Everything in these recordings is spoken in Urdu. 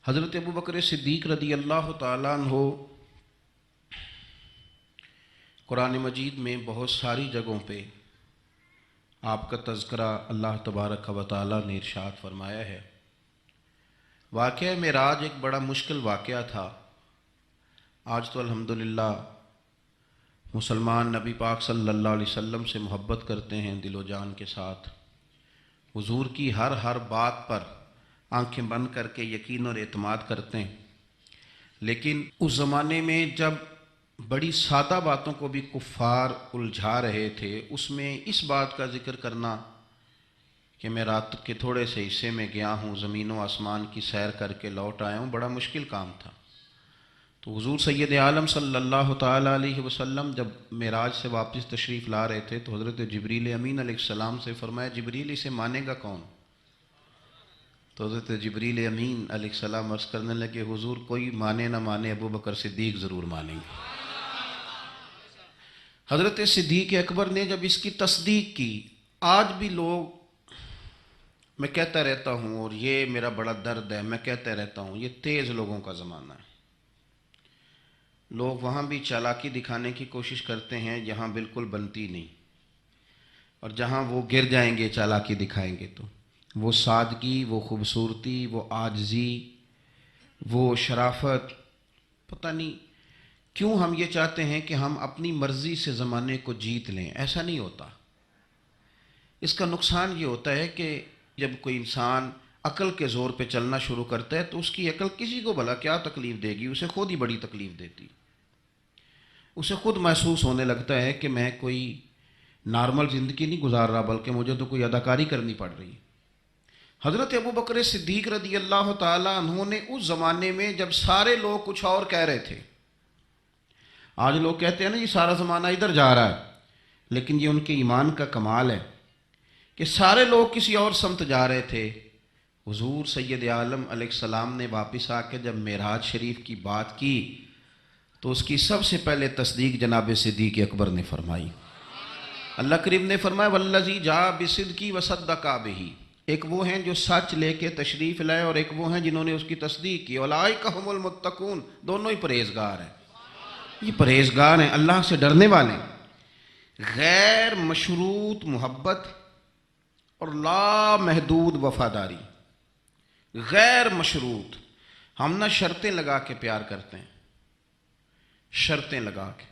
حضرت ابو بکر صدیق رضی اللہ تعالیٰ عنہ قرآن مجید میں بہت ساری جگہوں پہ آپ کا تذکرہ اللہ تبارک و تعالیٰ نے ارشاد فرمایا ہے۔ واقعہ معراج ایک بڑا مشکل واقعہ تھا۔ آج تو الحمدللہ مسلمان نبی پاک صلی اللہ علیہ وسلم سے محبت کرتے ہیں دل و جان کے ساتھ، حضور کی ہر بات پر آنکھیں بند کر کے یقین اور اعتماد کرتے ہیں، لیکن اس زمانے میں جب بڑی سادہ باتوں کو بھی کفار الجھا رہے تھے، اس میں اس بات کا ذکر کرنا کہ میں رات کے تھوڑے سے حصے میں گیا ہوں، زمین و آسمان کی سیر کر کے لوٹ آیا ہوں، بڑا مشکل کام تھا۔ تو حضور سید عالم صلی اللہ تعالیٰ علیہ وسلم جب معراج سے واپس تشریف لا رہے تھے تو حضرت جبریل امین علیہ السلام سے فرمایا، جبریل اسے مانے گا کون؟ تو حضرت جبریل امین علیہ السلام عرض کرنے لگے، حضور کوئی مانے نہ مانے ابو بکر صدیق ضرور مانیں گے۔ حضرت صدیق اکبر نے جب اس کی تصدیق کی، آج بھی لوگ، میں کہتا رہتا ہوں اور یہ میرا بڑا درد ہے، میں کہتا رہتا ہوں یہ تیز لوگوں کا زمانہ ہے۔ لوگ وہاں بھی چالاکی دکھانے کی کوشش کرتے ہیں جہاں بالکل بنتی نہیں، اور جہاں وہ گر جائیں گے چالاکی دکھائیں گے تو وہ سادگی، وہ خوبصورتی، وہ عاجزی، وہ شرافت، پتہ نہیں کیوں ہم یہ چاہتے ہیں کہ ہم اپنی مرضی سے زمانے کو جیت لیں۔ ایسا نہیں ہوتا۔ اس کا نقصان یہ ہوتا ہے کہ جب کوئی انسان عقل کے زور پہ چلنا شروع کرتا ہے تو اس کی عقل کسی کو بھلا کیا تکلیف دے گی، اسے خود ہی بڑی تکلیف دیتی، اسے خود محسوس ہونے لگتا ہے کہ میں کوئی نارمل زندگی نہیں گزار رہا بلکہ مجھے تو کوئی اداکاری کرنی پڑ رہی ہے۔ حضرت ابو بکر صدیق رضی اللہ تعالیٰ عنہ نے اس زمانے میں جب سارے لوگ کچھ اور کہہ رہے تھے، آج لوگ کہتے ہیں نا یہ سارا زمانہ ادھر جا رہا ہے، لیکن یہ ان کے ایمان کا کمال ہے کہ سارے لوگ کسی اور سمت جا رہے تھے، حضور سید عالم علیہ السلام نے واپس آ کے جب معراج شریف کی بات کی تو اس کی سب سے پہلے تصدیق جناب صدیق اکبر نے فرمائی۔ اللہ کریم نے فرمایا، والذی جاء بصدق وصدق بہ، ایک وہ ہیں جو سچ لے کے تشریف لائے اور ایک وہ ہیں جنہوں نے اس کی تصدیق کی، اولئک ھم المتقون، دونوں ہی پرہیزگار ہیں۔ یہ پرہیزگار ہیں، اللہ سے ڈرنے والے ہیں۔ غیر مشروط محبت اور لا محدود وفاداری، غیر مشروط، ہم نہ شرطیں لگا کے پیار کرتے ہیں، شرطیں لگا کے۔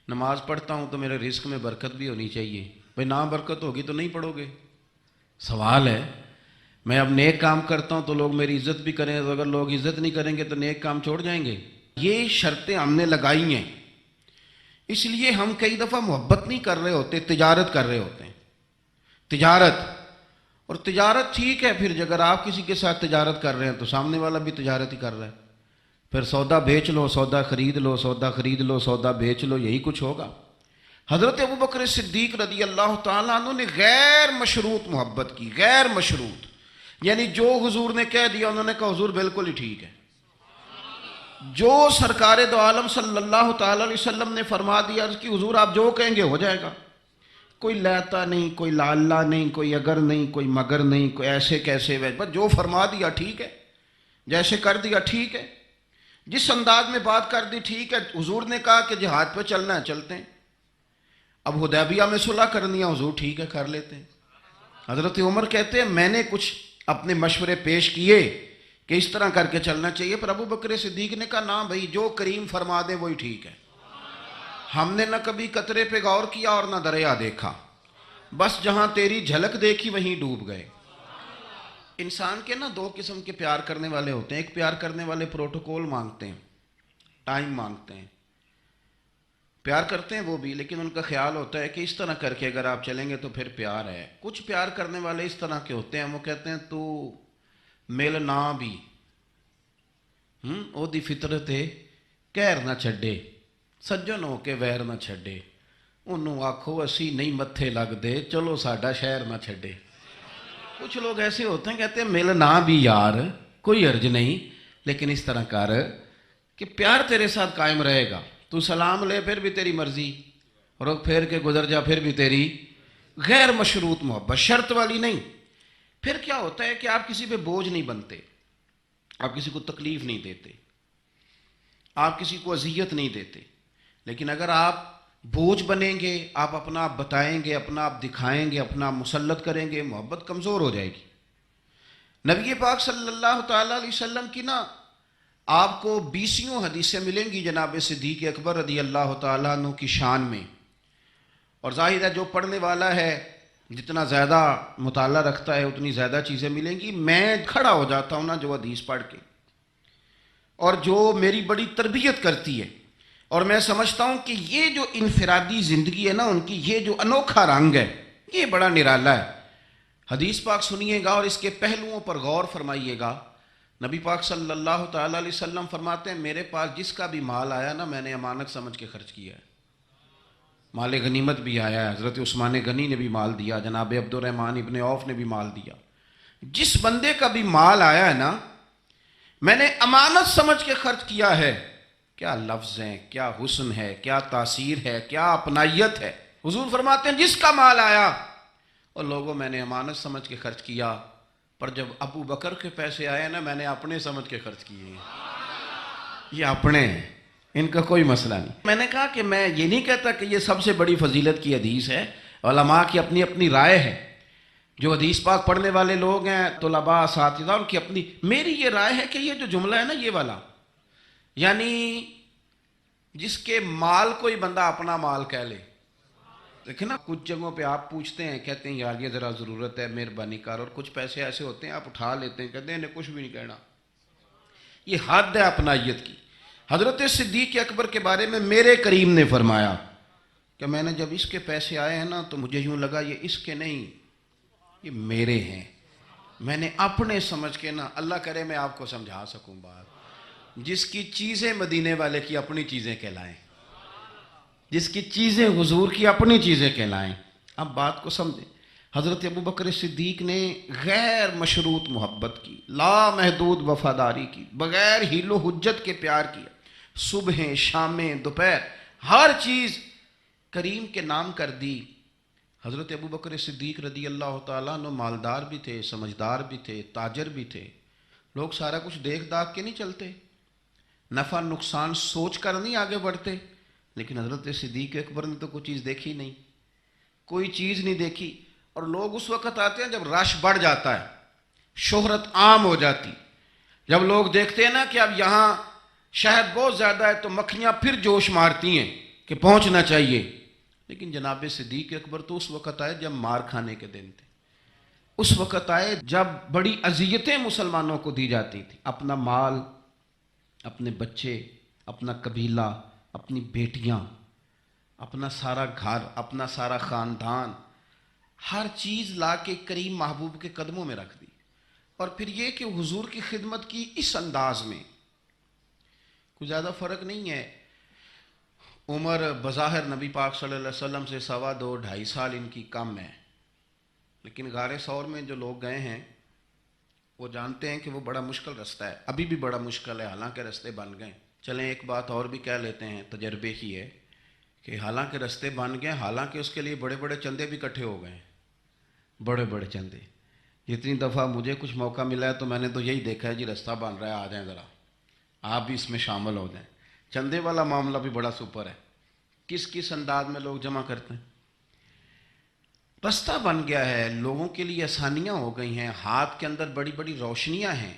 نماز پڑھتا ہوں تو میرے رزق میں برکت بھی ہونی چاہیے، بھئی نہ برکت ہوگی تو نہیں پڑھو گے، سوال ہے۔ میں اب نیک کام کرتا ہوں تو لوگ میری عزت بھی کریں، تو اگر لوگ عزت نہیں کریں گے تو نیک کام چھوڑ جائیں گے۔ یہ شرطیں ہم نے لگائی ہیں، اس لیے ہم کئی دفعہ محبت نہیں کر رہے ہوتے، تجارت کر رہے ہوتے ہیں، تجارت۔ اور تجارت ٹھیک ہے، پھر اگر آپ کسی کے ساتھ تجارت کر رہے ہیں تو سامنے والا بھی تجارت ہی کر رہا ہے، پھر سودا بیچ لو، سودا خرید لو، سودا خرید لو، سودا بیچ لو، یہی کچھ ہوگا۔ حضرت ابو بکر صدیق رضی اللہ تعالیٰ عنہ نے غیر مشروط محبت کی، غیر مشروط، یعنی جو حضور نے کہہ دیا انہوں نے کہا حضور بالکل ہی ٹھیک ہے، جو سرکار دو عالم صلی اللہ تعالیٰ علیہ وسلم نے فرما دیا عرض کی حضور آپ جو کہیں گے ہو جائے گا، کوئی لیتا نہیں، کوئی لالا نہیں، کوئی اگر نہیں، کوئی مگر نہیں، کوئی ایسے کیسے، بس جو فرما دیا ٹھیک ہے، جیسے کر دیا ٹھیک ہے، جس انداز میں بات کر دی ٹھیک ہے۔ حضور نے کہا کہ جہاد پہ چلنا ہے چلتے ہیں، اب حدیبیہ میں صلح کرنی ہے حضور ٹھیک ہے کر لیتے ہیں۔ حضرت عمر کہتے ہیں میں نے کچھ اپنے مشورے پیش کیے کہ اس طرح کر کے چلنا چاہیے، پر ابو بکر صدیق نے کہا نہ بھائی جو کریم فرما دے وہی ٹھیک ہے، ہم نے نہ کبھی قطرے پہ غور کیا اور نہ دریا دیکھا، بس جہاں تیری جھلک دیکھی وہیں ڈوب گئے۔ انسان کے نا دو قسم کے پیار کرنے والے ہوتے ہیں، ایک پیار کرنے والے پروٹوکول مانگتے ہیں، ٹائم مانگتے ہیں، پیار کرتے ہیں وہ بھی، لیکن ان کا خیال ہوتا ہے کہ اس طرح کر کے اگر آپ چلیں گے تو پھر پیار ہے۔ کچھ پیار کرنے والے اس طرح کے ہوتے ہیں، وہ کہتے ہیں تو مل نہ بھی او دی فطرت ہے کہر نہ چھڈے، سجن ہو کے ویر نہ چھڈے، انہوں آکھو اسی نہیں متھے لگ دے، چلو ساڈا شہر نہ چھڈے۔ کچھ لوگ ایسے ہوتے ہیں کہتے ہیں مل نہ بھی یار کوئی عرض نہیں، لیکن اس طرح کر کہ پیار تیرے ساتھ قائم رہے گا، تو سلام لے پھر بھی تیری مرضی، رخ پھیر کے گزر جا پھر بھی تیری۔ غیر مشروط محبت، شرط والی نہیں۔ پھر کیا ہوتا ہے کہ آپ کسی پہ بوجھ نہیں بنتے، آپ کسی کو تکلیف نہیں دیتے، آپ کسی کو اذیت نہیں دیتے، لیکن اگر آپ بوجھ بنیں گے، آپ اپنا آپ بتائیں گے، اپنا آپ دکھائیں گے، اپنا آپ مسلط کریں گے، محبت کمزور ہو جائے گی۔ نبی پاک صلی اللہ تعالیٰ علیہ وسلم کی نا آپ کو 20 حدیثیں ملیں گی جناب صدیق اکبر رضی اللہ تعالیٰ عنہ کی شان میں، اور ظاہر ہے جو پڑھنے والا ہے جتنا زیادہ مطالعہ رکھتا ہے اتنی زیادہ چیزیں ملیں گی۔ میں کھڑا ہو جاتا ہوں نا جو حدیث پڑھ کے، اور جو میری بڑی تربیت کرتی ہے، اور میں سمجھتا ہوں کہ یہ جو انفرادی زندگی ہے نا ان کی، یہ جو انوکھا رنگ ہے یہ بڑا نرالا ہے۔ حدیث پاک سنیے گا اور اس کے پہلوؤں پر غور فرمائیے گا۔ نبی پاک صلی اللہ تعالیٰ علیہ وسلم فرماتے ہیں میرے پاس جس کا بھی مال آیا نا میں نے امانت سمجھ کے خرچ کیا ہے۔ مال غنیمت بھی آیا ہے، حضرت عثمان غنی نے بھی مال دیا، جناب عبد الرحمن ابن عوف نے بھی مال دیا۔ جس بندے کا بھی مال آیا ہے نا میں نے امانت سمجھ کے خرچ کیا ہے۔ کیا لفظ ہیں، کیا حسن ہے، کیا تاثیر ہے، کیا اپنائیت ہے۔ حضور فرماتے ہیں جس کا مال آیا اور لوگوں میں نے امانت سمجھ کے خرچ کیا، پر جب ابو بکر کے پیسے آئے نا میں نے اپنے سمجھ کے خرچ کیے ہیں۔ یہ اپنے ہیں، ان کا کوئی مسئلہ نہیں۔ میں نے کہا کہ میں یہ نہیں کہتا کہ یہ سب سے بڑی فضیلت کی حدیث ہے، علماء کی اپنی اپنی رائے ہے، جو حدیث پاک پڑھنے والے لوگ ہیں طلباء اساتذہ ان کی اپنی۔ میری یہ رائے ہے کہ یہ جو جملہ ہے نا یہ والا، یعنی جس کے مال کوئی بندہ اپنا مال کہہ لے۔ دیکھیں نا کچھ جگہوں پہ آپ پوچھتے ہیں کہتے ہیں یار یہ ذرا ضرورت ہے مہربانی کر، اور کچھ پیسے ایسے ہوتے ہیں آپ اٹھا لیتے ہیں کہتے ہیں انہیں کچھ بھی نہیں کہنا۔ یہ حد ہے اپنائیت کی۔ حضرت صدیق اکبر کے بارے میں میرے کریم نے فرمایا کہ میں نے جب اس کے پیسے آئے ہیں نا تو مجھے یوں لگا یہ اس کے نہیں یہ میرے ہیں، میں نے اپنے سمجھ کے نا، اللہ کرے میں آپ کو سمجھا سکوں بات، جس کی چیزیں مدینے والے کی اپنی چیزیں کہلائیں، جس کی چیزیں حضور کی اپنی چیزیں کہلائیں۔ اب بات کو سمجھیں، حضرت ابوبکر صدیق نے غیر مشروط محبت کی، لا محدود وفاداری کی، بغیر حیل و حجت کے پیار کیا، صبح شامیں دوپہر ہر چیز کریم کے نام کر دی۔ حضرت ابوبکر صدیق رضی اللہ تعالیٰ عنہ مالدار بھی تھے، سمجھدار بھی تھے، تاجر بھی تھے، لوگ سارا کچھ دیکھ داکھ کے نہیں چلتے، نفع نقصان سوچ کر نہیں آگے بڑھتے، لیکن حضرت صدیق اکبر نے تو کوئی چیز دیکھی نہیں، کوئی چیز نہیں دیکھی۔ اور لوگ اس وقت آتے ہیں جب رش بڑھ جاتا ہے، شہرت عام ہو جاتی، جب لوگ دیکھتے ہیں نا کہ اب یہاں شہد بہت زیادہ ہے تو مکھیاں پھر جوش مارتی ہیں کہ پہنچنا چاہیے۔ لیکن جناب صدیق اکبر تو اس وقت آئے جب مار کھانے کے دن تھے، اس وقت آئے جب بڑی اذیتیں مسلمانوں کو دی جاتی تھی، اپنا مال، اپنے بچے، اپنا قبیلہ، اپنی بیٹیاں، اپنا سارا گھر، اپنا سارا خاندان، ہر چیز لا کے کریم محبوب کے قدموں میں رکھ دی۔ اور پھر یہ کہ حضور کی خدمت کی اس انداز میں کوئی زیادہ فرق نہیں ہے۔ عمر بظاہر نبی پاک صلی اللہ علیہ وسلم سے 2.5-2.5 سال ان کی کم ہے، لیکن غار ثور میں جو لوگ گئے ہیں وہ جانتے ہیں کہ وہ بڑا مشکل رستہ ہے، ابھی بھی بڑا مشکل ہے، حالانکہ رستے بن گئے۔ چلیں ایک بات اور بھی کہہ لیتے ہیں، تجربے کی ہے کہ حالانکہ رستے بن گئے، حالانکہ اس کے لیے بڑے بڑے چندے بھی اکٹھے ہو گئے ہیں، بڑے بڑے چندے۔ جتنی دفعہ مجھے کچھ موقع ملا ہے تو میں نے تو یہی دیکھا ہے جی رستہ بن رہا ہے، آ جائیں ذرا آپ بھی اس میں شامل ہو جائیں۔ چندے والا معاملہ بھی بڑا سپر ہے، کس کس انداز میں لوگ جمع کرتے ہیں۔ رستہ بن گیا ہے، لوگوں کے لیے آسانیاں ہو گئی ہیں، ہاتھ کے اندر بڑی بڑی روشنیاں ہیں،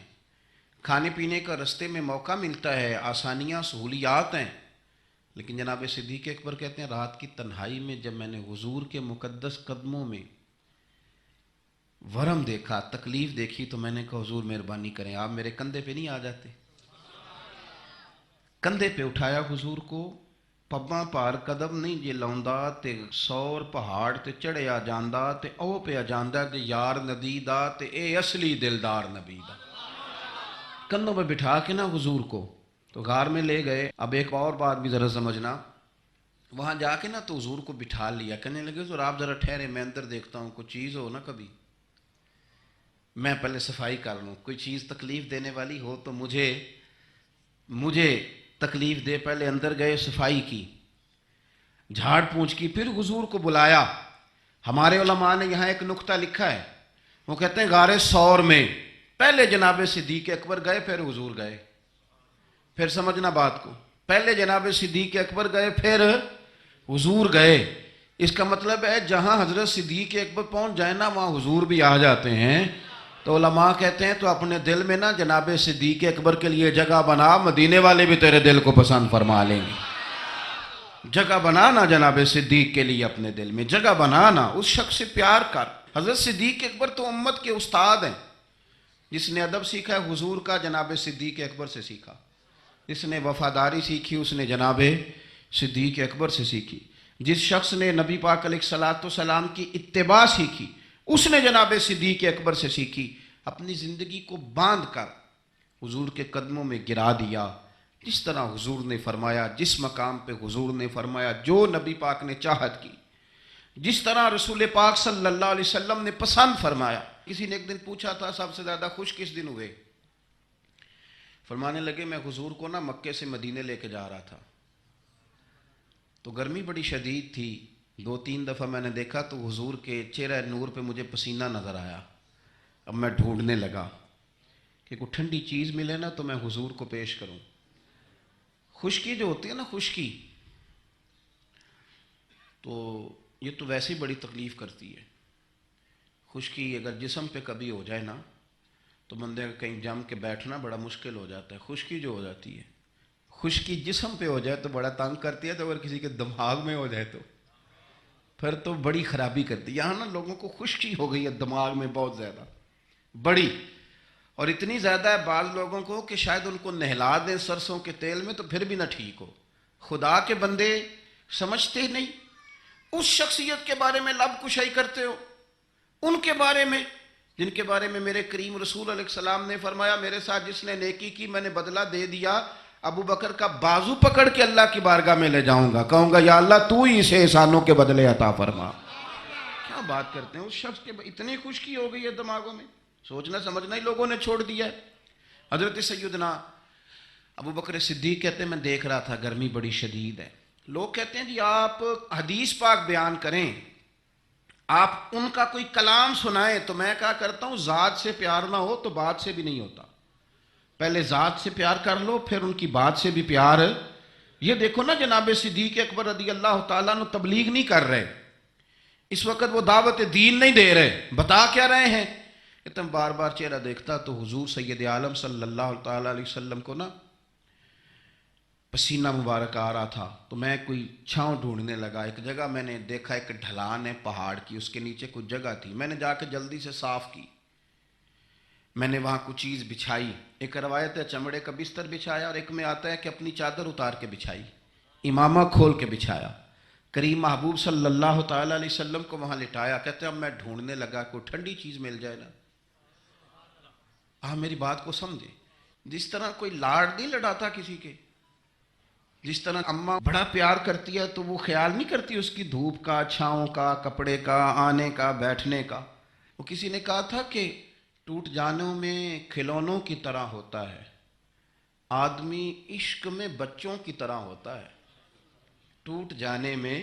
کھانے پینے کا رستے میں موقع ملتا ہے، آسانیاں سہولیات ہیں۔ لیکن جناب صدیق اکبر کہتے ہیں رات کی تنہائی میں جب میں نے حضور کے مقدس قدموں میں ورم دیکھا، تکلیف دیکھی، تو میں نے کہا حضور مہربانی کریں آپ میرے کندھے پہ نہیں آ جاتے۔ کندھے پہ اٹھایا حضور کو، پباں پار قدم نہیں جے لاؤندا تے 100 پہاڑ تے چڑھیا جاندا تے او پہ جاندا تے یار ندی دا تے اے اصلی دلدار نبی دا۔ کندھوں پہ بٹھا کے نا حضور کو تو غار میں لے گئے۔ اب ایک اور بات بھی ذرا سمجھنا، وہاں جا کے نا تو حضور کو بٹھا لیا، کہنے لگے حضور آپ ذرا ٹھہرے، میں اندر دیکھتا ہوں کوئی چیز ہو نا، کبھی میں پہلے صفائی کر لوں، کوئی چیز تکلیف دینے والی ہو تو مجھے تکلیف دے۔ پہلے اندر گئے، صفائی کی، جھاڑ پونچھ کی، پھر حضور کو بلایا۔ ہمارے علماء نے یہاں ایک نقطہ لکھا ہے، وہ کہتے ہیں غار ثور میں پہلے جناب صدیق اکبر گئے پھر حضور گئے. پھر سمجھنا بات کو, پہلے جناب صدیق اکبر گئے پھر حضور گئے. اس کا مطلب ہے جہاں حضرت صدیق اکبر پہنچ جائے نا وہاں حضور بھی آ جاتے ہیں. تو علماء کہتے ہیں تو اپنے دل میں نا جناب صدیق اکبر کے لیے جگہ بنا, مدینے والے بھی تیرے دل کو پسند فرما لیں گے. جگہ بنانا جناب صدیق کے لیے, اپنے دل میں جگہ بنانا, اس شخص سے پیار کر. حضرت صدیق اکبر تو امت کے استاد ہیں. جس نے ادب سیکھا ہے حضور کا جناب صدیق اکبر سے سیکھا. جس نے وفاداری سیکھی اس نے جناب صدیق اکبر سے سیکھی. جس شخص نے نبی پاک علیہ الصلوۃ والسلام کی اتباع سیکھی اس نے جناب صدیق اکبر سے سیکھی. اپنی زندگی کو باندھ کر حضور کے قدموں میں گرا دیا. جس طرح حضور نے فرمایا, جس مقام پہ حضور نے فرمایا, جو نبی پاک نے چاہت کی, جس طرح رسول پاک صلی اللہ علیہ وسلم نے پسند فرمایا. کسی نے ایک دن پوچھا تھا سب سے زیادہ خوش کس دن ہوئے؟ فرمانے لگے میں حضور کو نا مکے سے مدینے لے کے جا رہا تھا تو گرمی بڑی شدید تھی. 2-3 دفعہ میں نے دیکھا تو حضور کے چہرہ نور پہ مجھے پسینہ نظر آیا. اب میں ڈھونڈنے لگا کہ کوئی ٹھنڈی چیز ملے نا تو میں حضور کو پیش کروں. خشکی جو ہوتی ہے نا, خشکی, تو یہ تو ویسے ہی بڑی تکلیف کرتی ہے. خشکی اگر جسم پہ کبھی ہو جائے نا تو بندے کا کہیں جم کے بیٹھنا بڑا مشکل ہو جاتا ہے. خشکی جو ہو جاتی ہے, خشکی جسم پہ ہو جائے تو بڑا تنگ کرتی ہے, تو اگر کسی کے دماغ میں ہو جائے تو پھر تو بڑی خرابی کرتی ہے. یہاں نا لوگوں کو خشکی ہو گئی ہے دماغ میں بہت زیادہ بڑی, اور اتنی زیادہ ہے بعض لوگوں کو کہ شاید ان کو نہلا دیں سرسوں کے تیل میں تو پھر بھی نہ ٹھیک ہو. خدا کے بندے سمجھتے نہیں. اس شخصیت کے بارے میں لب کشائی کرتے ہو, ان کے بارے میں جن کے بارے میں میرے کریم رسول علیہ السلام نے فرمایا میرے ساتھ جس نے نیکی کی میں نے بدلہ دے دیا. ابو بکر کا بازو پکڑ کے اللہ کی بارگاہ میں لے جاؤں گا, کہوں گا یا اللہ تو ہی اسے احسانوں کے بدلے عطا فرما. کیا بات کرتے ہیں, اس شخص کے اتنی خشکی ہو گئی ہے دماغوں میں, سوچنا سمجھنا ہی لوگوں نے چھوڑ دیا ہے. حضرت سیدنا ابو بکر صدیق کہتے ہیں میں دیکھ رہا تھا گرمی بڑی شدید ہے. لوگ کہتے ہیں جی آپ حدیث پاک بیان کریں, آپ ان کا کوئی کلام سنائیں, تو میں کہا کرتا ہوں ذات سے پیار نہ ہو تو بات سے بھی نہیں ہوتا. پہلے ذات سے پیار کر لو پھر ان کی بات سے بھی پیار. یہ دیکھو نا جناب صدیق اکبر رضی اللہ تعالیٰ عنہ تبلیغ نہیں کر رہے اس وقت, وہ دعوت دین نہیں دے رہے, بتا کیا رہے ہیں کہ تم بار بار چہرہ دیکھتا تو حضور سید عالم صلی اللہ تعالیٰ علیہ وسلم کو نا پسینہ مبارک آ رہا تھا تو میں کوئی چھاؤں ڈھونڈنے لگا. ایک جگہ میں نے دیکھا ایک ڈھلان ہے پہاڑ کی, اس کے نیچے کچھ جگہ تھی, میں نے جا کے جلدی سے صاف کی. میں نے وہاں کچھ چیز بچھائی. ایک روایت ہے چمڑے کا بستر بچھایا, اور ایک میں آتا ہے کہ اپنی چادر اتار کے بچھائی, امامہ کھول کے بچھایا, کریم محبوب صلی اللہ تعالیٰ علیہ وسلم کو وہاں لٹایا. کہتے ہیں اب میں ڈھونڈنے لگا کوئی ٹھنڈی چیز مل جائے نا. آپ میری بات کو سمجھیں, جس طرح کوئی لاڑ نہیں لڑاتا کسی کے, جس طرح اماں بڑا پیار کرتی ہے تو وہ خیال نہیں کرتی اس کی دھوپ کا, چھاؤں کا, کپڑے کا, آنے کا, بیٹھنے کا. وہ کسی نے کہا تھا کہ ٹوٹ جانوں میں کھلونوں کی طرح ہوتا ہے, آدمی عشق میں بچوں کی طرح ہوتا ہے. ٹوٹ جانے میں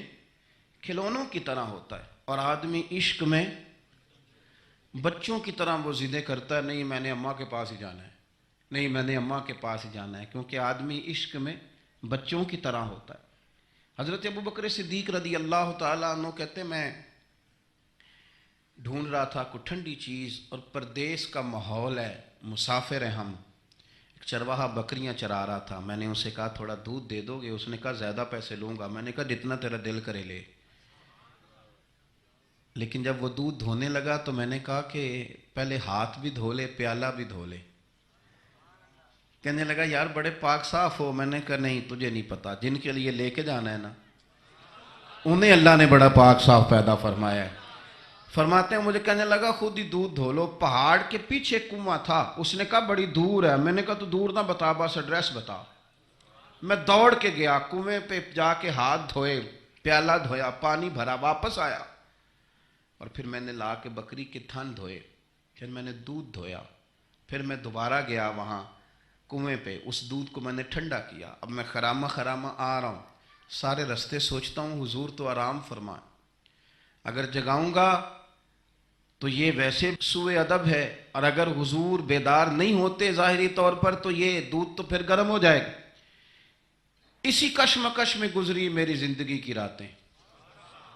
کھلونوں کی طرح ہوتا ہے اور آدمی عشق میں بچوں کی طرح وہ ضدیں کرتا ہے, نہیں میں نے اماں کے پاس ہی جانا ہے, نہیں میں نے اماں کے پاس ہی جانا ہے, کیونکہ آدمی عشق میں بچوں کی طرح ہوتا ہے. حضرت ابو بکر صدیق رضی اللہ تعالیٰ عنہ کہتے میں ڈھونڈ رہا تھا کوئی ٹھنڈی چیز, اور پردیس کا ماحول ہے, مسافر ہیں ہم. ایک چرواہا بکریاں چرا رہا تھا, میں نے اسے کہا تھوڑا دودھ دے دو گے؟ اس نے کہا زیادہ پیسے لوں گا. میں نے کہا جتنا تیرا دل کرے لے. لیکن جب وہ دودھ دھونے لگا تو میں نے کہا کہ پہلے ہاتھ بھی دھو لے, پیالہ بھی دھو لے. کہنے لگا یار بڑے پاک صاف ہو. میں نے کہا نہیں تجھے نہیں پتا, جن کے لیے لے کے جانا ہے نا انہیں اللہ نے بڑا پاک صاف پیدا فرمایا ہے. فرماتے ہیں مجھے کہنے لگا خود ہی دودھ دھو لو. پہاڑ کے پیچھے کنواں تھا, اس نے کہا بڑی دور ہے. میں نے کہا تو دور نہ بتا, بس ایڈریس بتا. میں دوڑ کے گیا کنویں پہ, جا کے ہاتھ دھوئے, پیالہ دھویا, پانی بھرا, واپس آیا, اور پھر میں نے لا کے بکری کے تھن دھوئے, پھر میں نے دودھ دھویا, پھر میں دوبارہ گیا وہاں کنویں پہ, اس دودھ کو میں نے ٹھنڈا کیا. اب میں خرامہ خرامہ آ رہا ہوں, سارے رستے سوچتا ہوں حضور تو آرام فرمائیں, اگر جگاؤں گا تو یہ ویسے سوء ادب ہے، اور اگر حضور بیدار نہیں ہوتے ظاہری طور پر تو یہ دودھ تو پھر گرم ہو جائے گا۔ اسی کشمکش میں گزری میری زندگی کی راتیں،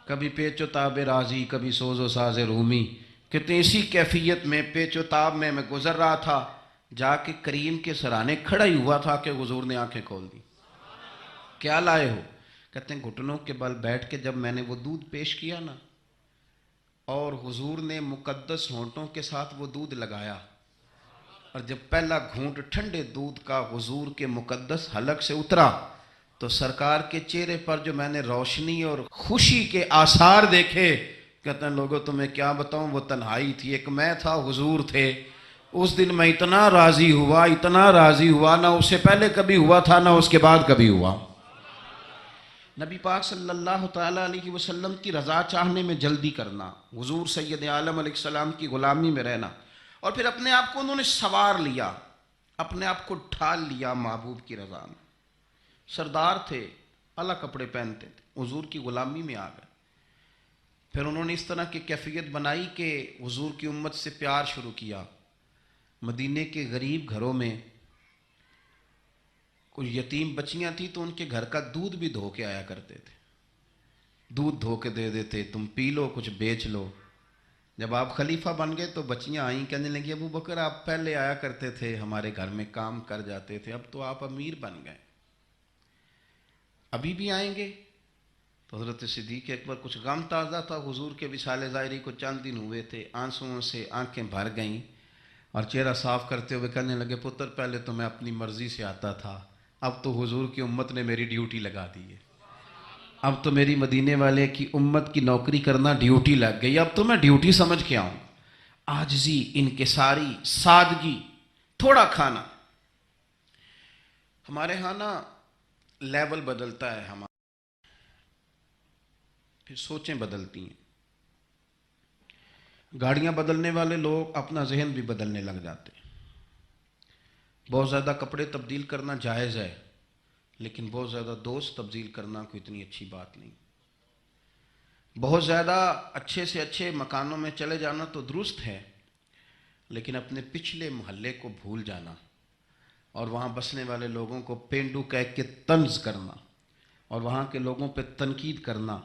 کبھی پیچ و تاب راضی، کبھی سوز و ساز رومی، کہتے ہیں اسی کیفیت میں پیچ و تاب میں گزر رہا تھا، جا کے کریم کے سرانے کھڑا ہی ہوا تھا کہ حضور نے آنکھیں کھول دی۔ کیا لائے ہو؟ کہتے ہیں گھٹنوں کے بل بیٹھ کے جب میں نے وہ دودھ پیش کیا نا، اور حضور نے مقدس ہونٹوں کے ساتھ وہ دودھ لگایا، اور جب پہلا گھونٹ ٹھنڈے دودھ کا حضور کے مقدس حلق سے اترا تو سرکار کے چہرے پر جو میں نے روشنی اور خوشی کے آثار دیکھے، کہتے ہیں لوگوں تمہیں کیا بتاؤں، وہ تنہائی تھی، ایک میں تھا، حضور تھے۔ اس دن میں اتنا راضی ہوا نہ اس سے پہلے کبھی ہوا تھا نہ اس کے بعد کبھی ہوا۔ نبی پاک صلی اللہ تعالیٰ علیہ وسلم کی رضا چاہنے میں جلدی کرنا، حضور سید عالم علیہ السلام کی غلامی میں رہنا، اور پھر اپنے آپ کو انہوں نے سوار لیا، اپنے آپ کو ڈھال لیا محبوب کی رضا میں۔ سردار تھے، اعلیٰ کپڑے پہنتے تھے، حضور کی غلامی میں آ گئے۔ پھر انہوں نے اس طرح کی کیفیت بنائی کہ حضور کی امت سے پیار شروع کیا۔ مدینے کے غریب گھروں میں کچھ یتیم بچیاں تھیں تو ان کے گھر کا دودھ بھی دھو کے آیا کرتے تھے، دودھ دھو کے دے دیتے، تم پی لو کچھ بیچ لو۔ جب آپ خلیفہ بن گئے تو بچیاں آئیں، کہنے لگی ابو بکر آپ پہلے آیا کرتے تھے، ہمارے گھر میں کام کر جاتے تھے، اب تو آپ امیر بن گئے، ابھی بھی آئیں گے؟ تو حضرت صدیق اکبر، کچھ غم تازہ تھا، حضور کے وصال ظاہری کو چند دن ہوئے تھے، آنسوؤں سے آنکھیں بھر گئیں، اور چہرہ صاف کرتے ہوئے کہنے لگے پتر پہلے تو میں اپنی مرضی سے آتا تھا، اب تو حضور کی امت نے میری ڈیوٹی لگا دی ہے، اب تو میری مدینے والے کی امت کی نوکری کرنا ڈیوٹی لگ گئی، اب تو میں ڈیوٹی سمجھ کے آؤں۔ عاجزی، انکساری، سادگی، تھوڑا کھانا۔ ہمارے ہاں نا لیول بدلتا ہے، ہمارا پھر سوچیں بدلتی ہیں، گاڑیاں بدلنے والے لوگ اپنا ذہن بھی بدلنے لگ جاتے ہیں۔ بہت زیادہ کپڑے تبدیل کرنا جائز ہے، لیکن بہت زیادہ دوست تبدیل کرنا کوئی اتنی اچھی بات نہیں۔ بہت زیادہ اچھے سے اچھے مکانوں میں چلے جانا تو درست ہے، لیکن اپنے پچھلے محلے کو بھول جانا اور وہاں بسنے والے لوگوں کو پینڈو کہہ کے طنز کرنا اور وہاں کے لوگوں پہ تنقید کرنا،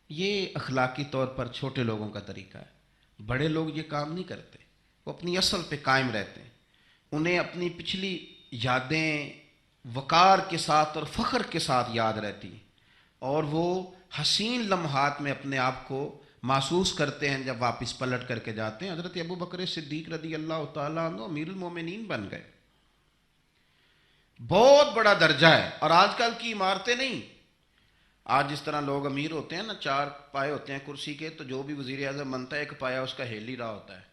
یہ اخلاقی طور پر چھوٹے لوگوں کا طریقہ ہے۔ بڑے لوگ یہ کام نہیں کرتے، وہ اپنی اصل پہ قائم رہتے ہیں، انہیں اپنی پچھلی یادیں وقار کے ساتھ اور فخر کے ساتھ یاد رہتی ہیں، اور وہ حسین لمحات میں اپنے آپ کو محسوس کرتے ہیں جب واپس پلٹ کر کے جاتے ہیں۔ حضرت ابو بکر صدیق رضی اللہ تعالیٰ عنہ امیر المومنین بن گئے، بہت بڑا درجہ ہے، اور آج کل کی عمارتیں نہیں۔ آج جس طرح لوگ امیر ہوتے ہیں نا، 4 پائے ہوتے ہیں کرسی کے، تو جو بھی وزیر اعظم بنتا ہے ایک پایا اس کا ہیل ہی رہا ہوتا ہے،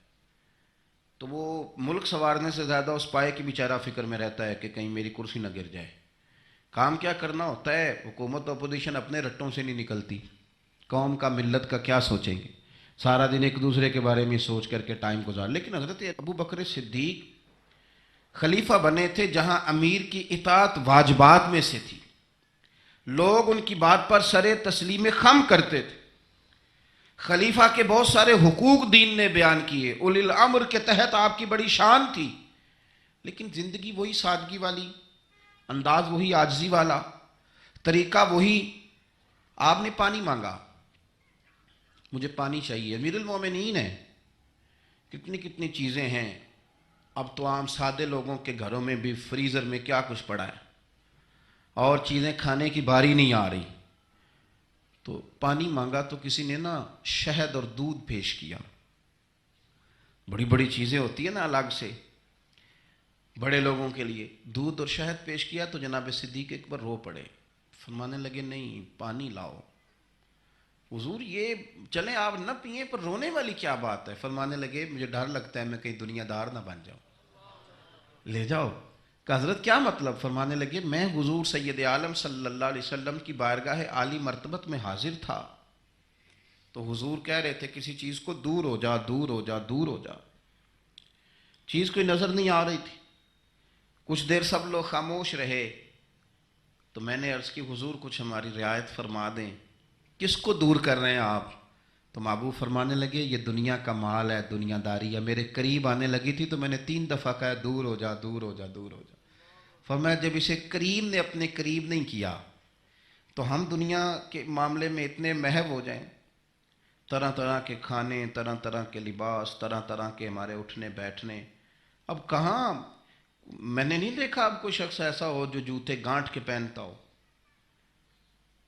تو وہ ملک سنوارنے سے زیادہ اس پائے کی بیچارہ فکر میں رہتا ہے کہ کہیں میری کرسی نہ گر جائے۔ کام کیا کرنا ہوتا ہے، حکومت اپوزیشن اپنے رٹوں سے نہیں نکلتی، قوم کا ملت کا کیا سوچیں گے، سارا دن ایک دوسرے کے بارے میں سوچ کر کے ٹائم گزار۔ لیکن حضرت ابو بکر صدیق خلیفہ بنے تھے جہاں امیر کی اطاعت واجبات میں سے تھی، لوگ ان کی بات پر سر تسلیم خم کرتے تھے، خلیفہ کے بہت سارے حقوق دین نے بیان کیے، اولی الامر کے تحت آپ کی بڑی شان تھی، لیکن زندگی وہی سادگی والی، انداز وہی عاجزی والا، طریقہ وہی۔ آپ نے پانی مانگا، مجھے پانی چاہیے، امیر المومنین ہے، کتنی کتنی چیزیں ہیں، اب تو عام سادے لوگوں کے گھروں میں بھی فریزر میں کیا کچھ پڑا ہے، اور چیزیں کھانے کی باری نہیں آ رہی، تو پانی مانگا تو کسی نے نا شہد اور دودھ پیش کیا، بڑی بڑی چیزیں ہوتی ہیں نا الگ سے بڑے لوگوں کے لیے، دودھ اور شہد پیش کیا تو جناب صدیق اکبر رو پڑے، فرمانے لگے نہیں پانی لاؤ۔ حضور یہ چلیں آپ نہ پئیں پر رونے والی کیا بات ہے؟ فرمانے لگے مجھے ڈر لگتا ہے میں کہیں دنیا دار نہ بن جاؤں، لے جاؤ۔ کہ حضرت کیا مطلب؟ فرمانے لگے میں حضور سید عالم صلی اللہ علیہ وسلم کی بارگاہ عالی مرتبت میں حاضر تھا، تو حضور کہہ رہے تھے کسی چیز کو دور ہو جا، دور ہو جا، دور ہو جا، چیز کوئی نظر نہیں آ رہی تھی، کچھ دیر سب لوگ خاموش رہے، تو میں نے عرض کی حضور کچھ ہماری رعایت فرما دیں، کس کو دور کر رہے ہیں آپ؟ تو محبوب فرمانے لگے یہ دنیا کا مال ہے، دنیا داری ہے، میرے قریب آنے لگی تھی تو میں نے 3 دفعہ کہا دور ہو جا، دور ہو جا، دور ہو جا۔ فرمایا جب اسے کریم نے اپنے قریب نہیں کیا تو ہم دنیا کے معاملے میں اتنے محو ہو جائیں، طرح طرح کے کھانے، طرح طرح کے لباس، طرح طرح کے ہمارے اٹھنے بیٹھنے۔ اب کہاں میں نے نہیں دیکھا اب کوئی شخص ایسا ہو جو جوتے گانٹھ کے پہنتا ہو،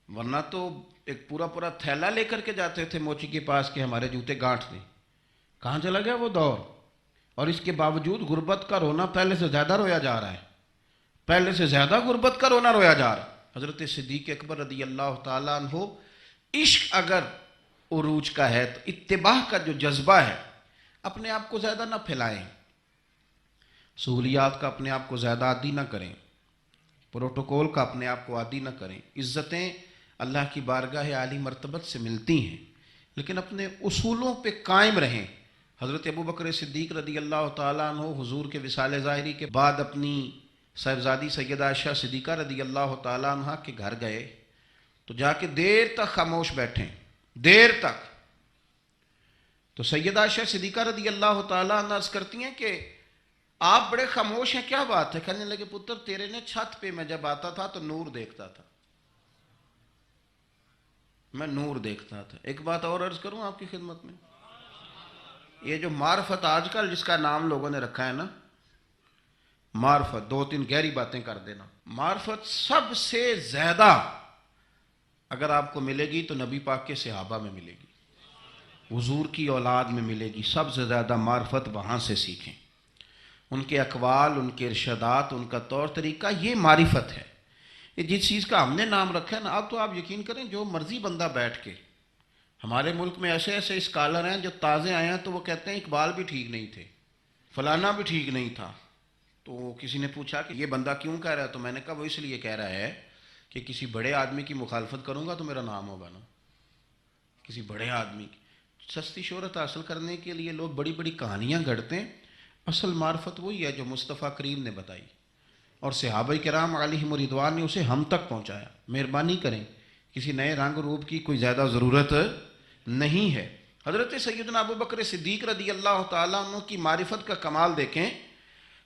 ورنہ تو ایک پورا پورا تھیلا لے کر کے جاتے تھے موچی کے پاس کہ ہمارے جوتے گانٹھ دیں۔ کہاں چلا گیا وہ دور؟ اور اس کے باوجود غربت کا رونا پہلے سے زیادہ رویا جا رہا ہے، پہلے سے زیادہ غربت کا رونا رویا جا رہا ہے۔ حضرت صدیق اکبر رضی اللہ تعالیٰ عنہ، عشق اگر عروج کا ہے تو اتباع کا جو جذبہ ہے، اپنے آپ کو زیادہ نہ پھیلائیں، سہولیات کا اپنے آپ کو زیادہ عادی نہ کریں، پروٹوکول کا اپنے آپ کو عادی نہ کریں۔ عزتیں اللہ کی بارگاہ عالی مرتبت سے ملتی ہیں، لیکن اپنے اصولوں پہ قائم رہیں۔ حضرت ابوبکر صدیق رضی اللہ تعالیٰ عنہ حضور کے وصال ظاہری کے بعد اپنی صاحبزادی سیدہ عائشہ صدیقہ رضی اللہ تعالیٰ عنہ کے گھر گئے تو جا کے دیر تک خاموش بیٹھیں، دیر تک۔ تو سیدہ عائشہ صدیقہ رضی اللہ تعالیٰ عنہ عرض کرتی ہیں کہ آپ بڑے خاموش ہیں، کیا بات ہے؟ کہنے لگے پتر تیرے نے چھت پہ میں جب آتا تھا تو نور دیکھتا تھا، میں نور دیکھتا تھا۔ ایک بات اور عرض کروں آپ کی خدمت میں، یہ جو معرفت آج کل جس کا نام لوگوں نے رکھا ہے نا، معرفت، 2-3 گہری باتیں کر دینا، معرفت سب سے زیادہ اگر آپ کو ملے گی تو نبی پاک کے صحابہ میں ملے گی، حضور کی اولاد میں ملے گی۔ سب سے زیادہ معرفت وہاں سے سیکھیں، ان کے اقوال، ان کے ارشادات، ان کا طور طریقہ، یہ معرفت ہے۔ یہ جس چیز کا ہم نے نام رکھا ہے نا، اب تو آپ یقین کریں جو مرضی بندہ بیٹھ کے، ہمارے ملک میں ایسے ایسے اسکالر ہیں جو تازے آئے ہیں تو وہ کہتے ہیں اقبال بھی ٹھیک نہیں تھے، فلانا بھی ٹھیک نہیں تھا۔ تو کسی نے پوچھا کہ یہ بندہ کیوں کہہ رہا ہے، تو میں نے کہا وہ اس لیے کہہ رہا ہے کہ کسی بڑے آدمی کی مخالفت کروں گا تو میرا نام ہوگا نا، کسی بڑے آدمی کی۔ سستی شہرت حاصل کرنے کے لیے لوگ بڑی بڑی کہانیاں گھڑتے ہیں، اصل معرفت وہی ہے جو مصطفیٰ کریم نے بتائی اور صحابہ کرام علیہم رضوان نے اسے ہم تک پہنچایا۔ مہربانی کریں، کسی نئے رنگ روپ کی کوئی زیادہ ضرورت نہیں ہے۔ حضرت سیدنا ابوبکر صدیق رضی اللہ تعالیٰ عنہ کی معرفت کا کمال دیکھیں،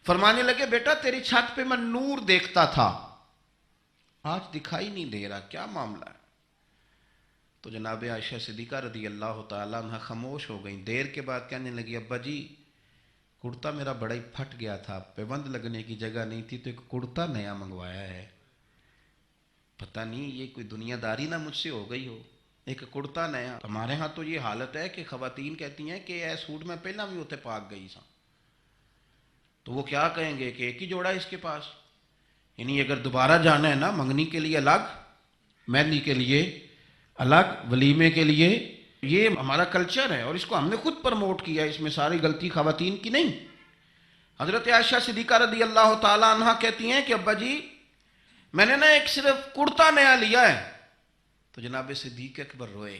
فرمانے لگے بیٹا تیری چھت پہ میں نور دیکھتا تھا، آج دکھائی نہیں دے رہا، کیا معاملہ ہے؟ تو جناب عائشہ صدیقہ رضی اللہ تعالیٰ عنہ خاموش ہو گئیں۔ دیر کے بعد کہنے لگی ابا جی کرتا میرا بڑا ہی پھٹ گیا تھا، پیوند لگنے کی جگہ نہیں تھی تو ایک کرتا نیا منگوایا ہے، پتہ نہیں یہ کوئی دنیا داری نہ مجھ سے ہو گئی ہو، ایک کرتا نیا۔ ہمارے ہاں تو یہ حالت ہے کہ خواتین کہتی ہیں کہ اے سوٹ میں پہلا بھی ہوتے پاک گئی سا، تو وہ کیا کہیں گے کہ ایک ہی جوڑا ہے اس کے پاس، یعنی اگر دوبارہ جانا ہے نا منگنی کے لیے الگ، مہندی کے لیے الگ، ولیمے کے لیے، یہ ہمارا کلچر ہے اور اس کو ہم نے خود پرموٹ کیا ہے، اس میں ساری غلطی خواتین کی نہیں۔ حضرت عائشہ صدیقہ رضی اللہ تعالیٰ عنہ کہتی ہیں کہ ابا جی میں نے نا ایک صرف کرتا نیا لیا ہے، تو جناب صدیق اکبر روئے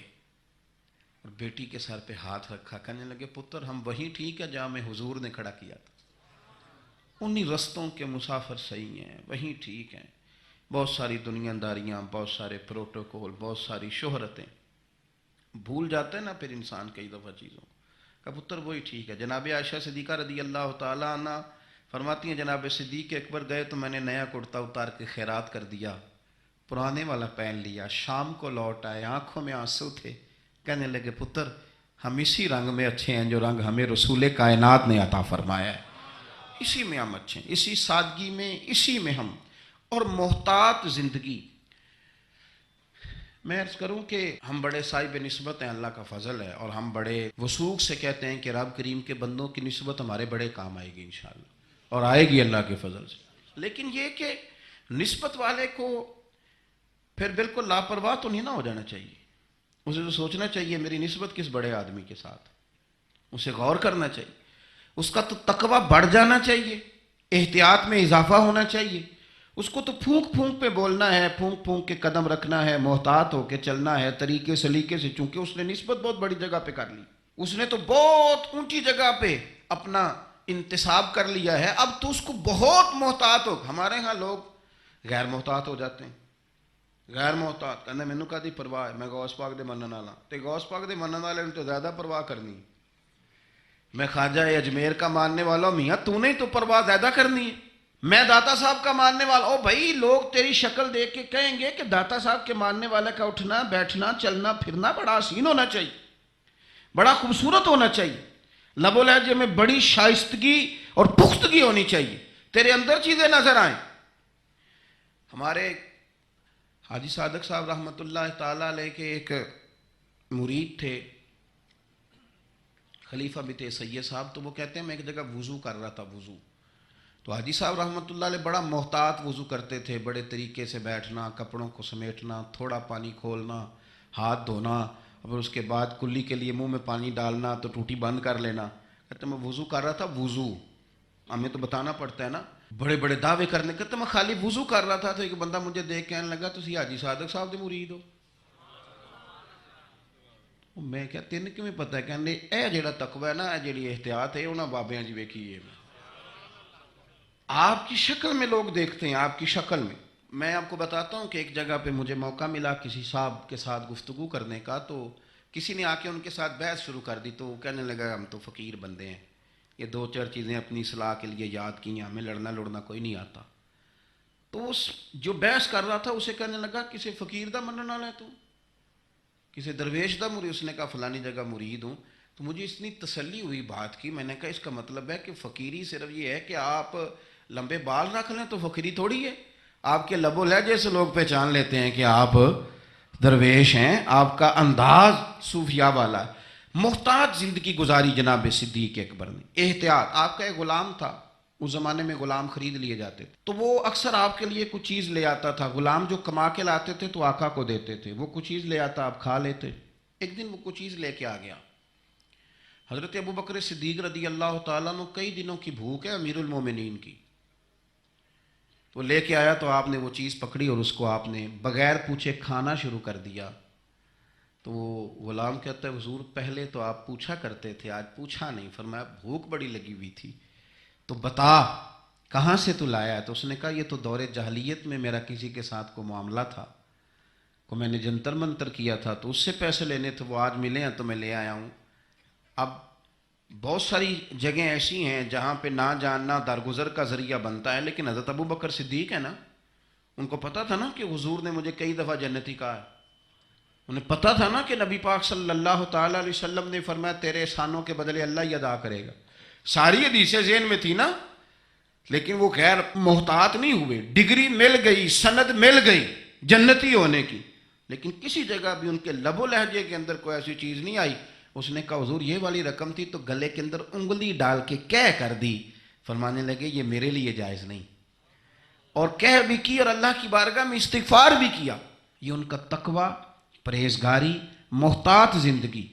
اور بیٹی کے سر پہ ہاتھ رکھا، کہنے لگے پتر ہم وہی ٹھیک ہے جہاں میں حضور نے کھڑا کیا تھا، انہی رستوں کے مسافر صحیح ہیں، وہی ٹھیک ہیں۔ بہت ساری دنیا داریاں، بہت سارے پروٹوکول، بہت ساری شہرتیں، بھول جاتے ہیں نا پھر انسان کئی دفعہ چیزوں کا، پتر وہی ٹھیک ہے۔ جناب عائشہ صدیقہ رضی اللہ تعالیٰ عنہ فرماتی ہیں جناب صدیق اکبر گئے تو میں نے نیا کرتا اتار کے خیرات کر دیا، پرانے والا پہن لیا، شام کو لوٹ آئے، آنکھوں میں آنسو تھے، کہنے لگے پتر ہم اسی رنگ میں اچھے ہیں جو رنگ ہمیں رسول کائنات نے عطا فرمایا ہے، اسی میں ہم اچھے ہیں، اسی سادگی میں، اسی میں ہم، اور محتاط زندگی۔ میں عرض کروں کہ ہم بڑے صاحب نسبت ہیں، اللہ کا فضل ہے، اور ہم بڑے وثوق سے کہتے ہیں کہ رب کریم کے بندوں کی نسبت ہمارے بڑے کام آئے گی انشاءاللہ، اور آئے گی اللہ کے فضل سے۔ لیکن یہ کہ نسبت والے کو پھر بالکل لاپرواہ تو نہیں نہ ہو جانا چاہیے، اسے تو سوچنا چاہیے میری نسبت کس بڑے آدمی کے ساتھ، اسے غور کرنا چاہیے، اس کا تو تقویٰ بڑھ جانا چاہیے، احتیاط میں اضافہ ہونا چاہیے، اس کو تو پھونک پھونک پہ بولنا ہے، پھونک پھونک کے قدم رکھنا ہے، محتاط ہو کے چلنا ہے، طریقے سلیقے سے، چونکہ اس نے نسبت بہت بڑی جگہ پہ کر لی، اس نے تو بہت اونچی جگہ پہ اپنا انتساب کر لیا ہے، اب تو اس کو بہت محتاط ہو۔ ہمارے ہاں لوگ غیر محتاط ہو جاتے ہیں، غیر محتاط کہنا مینوں کدی پرواہ ہے، میں غوث پاک دے منن والا، تے غوث پاک دے منن والے نے تو زیادہ پرواہ کرنی ہے۔ میں خواجہ اجمیر کا ماننے والا ہوں، میاں تو نے تو پرواہ زیادہ کرنی ہے۔ میں داتا صاحب کا ماننے والا، او بھائی لوگ تیری شکل دیکھ کے کہیں گے کہ داتا صاحب کے ماننے والے کا اٹھنا بیٹھنا چلنا پھرنا بڑا حسین ہونا چاہیے، بڑا خوبصورت ہونا چاہیے، لب و لہجے میں بڑی شائستگی اور پختگی ہونی چاہیے، تیرے اندر چیزیں نظر آئیں۔ ہمارے حاجی صادق صاحب رحمۃ اللہ تعالیٰ علیہ کے ایک مرید تھے خلیفہ بنت سید صاحب، تو وہ کہتے ہیں میں ایک جگہ وضو کر رہا تھا، وضو تو حاجی صاحب رحمۃ اللہ علیہ بڑا محتاط وضو کرتے تھے، بڑے طریقے سے بیٹھنا، کپڑوں کو سمیٹنا، تھوڑا پانی کھولنا، ہاتھ دھونا، اور اس کے بعد کلی کے لیے منہ میں پانی ڈالنا تو ٹوٹی بند کر لینا۔ کہتے میں وضو کر رہا تھا، وضو ہمیں تو بتانا پڑتا ہے نا، بڑے بڑے دعوے کرنے، کہتے میں خالی وضو کر رہا تھا تو ایک بندہ مجھے دیکھ کہنے لگا تسی حاجی صادق صاحب دے مرید ہو؟ میں کیا تین کیوں پتہ ہے؟ کہنے اے جیڑا تقوی ہے نا، اے جیڑی احتیاط ہے انہاں بابیاں جی ویکھی ہے۔ آپ کی شکل میں لوگ دیکھتے ہیں، آپ کی شکل میں۔ میں آپ کو بتاتا ہوں کہ ایک جگہ پہ مجھے موقع ملا کسی صاحب کے ساتھ گفتگو کرنے کا، تو کسی نے آ کے ان کے ساتھ بحث شروع کر دی، تو وہ کہنے لگا ہم تو فقیر بندے ہیں، یہ دو چار چیزیں اپنی اصلاح کے لیے یاد کی ہیں، ہمیں لڑنا کوئی نہیں آتا۔ تو اس جو بحث کر رہا تھا اسے کہنے لگا کسی فقیر دا منن والا ہے تو، کسی درویش دا مرید؟ اس نے کہا فلانی جگہ مرید ہوں۔ تو مجھے اتنی تسلی ہوئی بات کی، میں نے کہا اس کا مطلب ہے کہ فقیری صرف یہ ہے کہ آپ لمبے بال رکھ لیں تو فقیری تھوڑی ہے، آپ کے لب و لہجے سے لوگ پہچان لیتے ہیں کہ آپ درویش ہیں، آپ کا انداز صوفیاء والا ہے۔ محتاط زندگی گزاری جناب صدیق اکبر نے، احتیاط۔ آپ کا ایک غلام تھا، اس زمانے میں غلام خرید لیے جاتے تھے، تو وہ اکثر آپ کے لیے کچھ چیز لے آتا تھا۔ غلام جو کما کے لاتے تھے تو آقا کو دیتے تھے، وہ کچھ چیز لے آتا، آپ کھا لیتے۔ ایک دن وہ کچھ چیز لے کے آ گیا، حضرت ابو بکر صدیق رضی اللہ تعالیٰ عنہ کئی دنوں کی بھوک ہے امیر المومنین کی، وہ لے کے آیا تو آپ نے وہ چیز پکڑی اور اس کو آپ نے بغیر پوچھے کھانا شروع کر دیا۔ تو وہ غلام کہتا ہے حضور پہلے تو آپ پوچھا کرتے تھے، آج پوچھا نہیں۔ فرمایا بھوک بڑی لگی ہوئی تھی، تو بتا کہاں سے تو لایا ہے؟ تو اس نے کہا یہ تو دور جاہلیت میں میرا کسی کے ساتھ کو معاملہ تھا، کو میں نے جنتر منتر کیا تھا تو اس سے پیسے لینے تھے، وہ آج ملے ہیں تو میں لے آیا ہوں۔ اب بہت ساری جگہیں ایسی ہیں جہاں پہ نہ جاننا درگزر کا ذریعہ بنتا ہے، لیکن حضرت ابو بکر صدیق ہے نا، ان کو پتہ تھا نا کہ حضور نے مجھے کئی دفعہ جنتی کہا ہے، انہیں پتہ تھا نا کہ نبی پاک صلی اللہ تعالیٰ علیہ وسلم نے فرمایا تیرے احسانوں کے بدلے اللہ ہی ادا کرے گا۔ ساری حدیثیں ذہن میں تھی نا، لیکن وہ غیر محتاط نہیں ہوئے۔ ڈگری مل گئی، سند مل گئی جنتی ہونے کی، لیکن کسی جگہ بھی ان کے لب و لہجے کے اندر کوئی ایسی چیز نہیں آئی۔ اس نے کہا حضور یہ والی رقم تھی تو گلے کے اندر انگلی ڈال کے کہہ کر دی۔ فرمانے لگے یہ میرے لیے جائز نہیں، اور کہہ بھی کی اور اللہ کی بارگاہ میں استغفار بھی کیا۔ یہ ان کا تقوی، پرہیزگاری، محتاط زندگی۔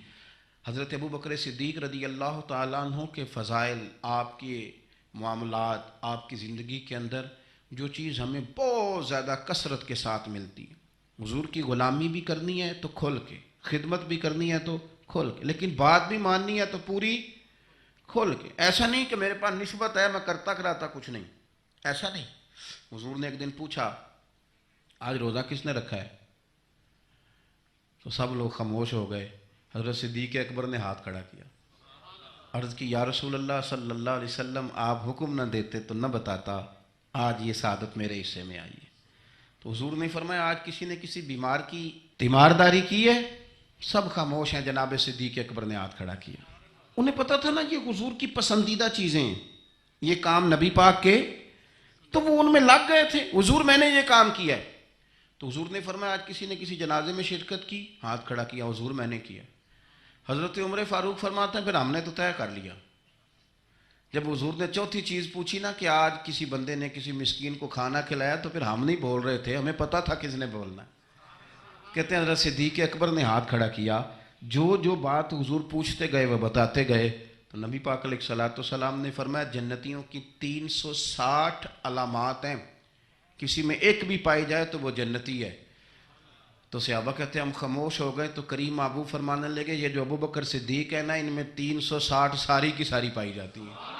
حضرت ابو بکر صدیق رضی اللہ تعالیٰ عنہ کے فضائل، آپ کے معاملات، آپ کی زندگی کے اندر جو چیز ہمیں بہت زیادہ کثرت کے ساتھ ملتی ہے، حضور کی غلامی بھی کرنی ہے تو کھل کے، خدمت بھی کرنی ہے تو کھل کے، لیکن بات بھی ماننی ہے تو پوری کھل کے۔ ایسا نہیں کہ میرے پاس نسبت ہے میں کرتا کراتا کچھ نہیں، ایسا نہیں۔ حضور نے ایک دن پوچھا آج روزہ کس نے رکھا ہے؟ تو سب لوگ خاموش ہو گئے۔ حضرت صدیق اکبر نے ہاتھ کھڑا کیا، عرض کی یا رسول اللہ صلی اللہ علیہ وسلم آپ حکم نہ دیتے تو نہ بتاتا، آج یہ سعادت میرے حصے میں آئی ہے۔ تو حضور نے فرمایا آج کسی نے کسی بیمار کی تیمارداری کی ہے؟ سب خاموش ہیں۔ جناب صدیق اکبر نے ہاتھ کھڑا کیا، انہیں پتا تھا نا یہ حضور کی پسندیدہ چیزیں ہیں، یہ کام نبی پاک کے، تو وہ ان میں لگ گئے تھے۔ حضور میں نے یہ کام کیا ہے۔ تو حضور نے فرمایا آج کسی نے کسی جنازے میں شرکت کی؟ ہاتھ کھڑا کیا، حضور میں نے کیا۔ حضرت عمر فاروق فرماتے ہیں پھر ہم نے تو طے کر لیا۔ جب حضور نے چوتھی چیز پوچھی نا کہ آج کسی بندے نے کسی مسکین کو کھانا کھلایا، تو پھر ہم نہیں بول رہے تھے، ہمیں پتا تھا کس نے بولنا ہے۔ کہتے ہیں حضرت صدیق اکبر نے ہاتھ کھڑا کیا، جو بات حضور پوچھتے گئے وہ بتاتے گئے۔ تو نبی پاک علیہ الصلوۃ والسلام نے فرمایا جنتیوں کی 360 علامات ہیں، کسی میں ایک بھی پائی جائے تو وہ جنتی ہے۔ تو صحابہ کہتے ہیں ہم خاموش ہو گئے۔ تو کریم ابو فرمانے لگے یہ جو ابو بکر صدیق ہے نا، ان میں 360 ساری کی ساری پائی جاتی ہیں۔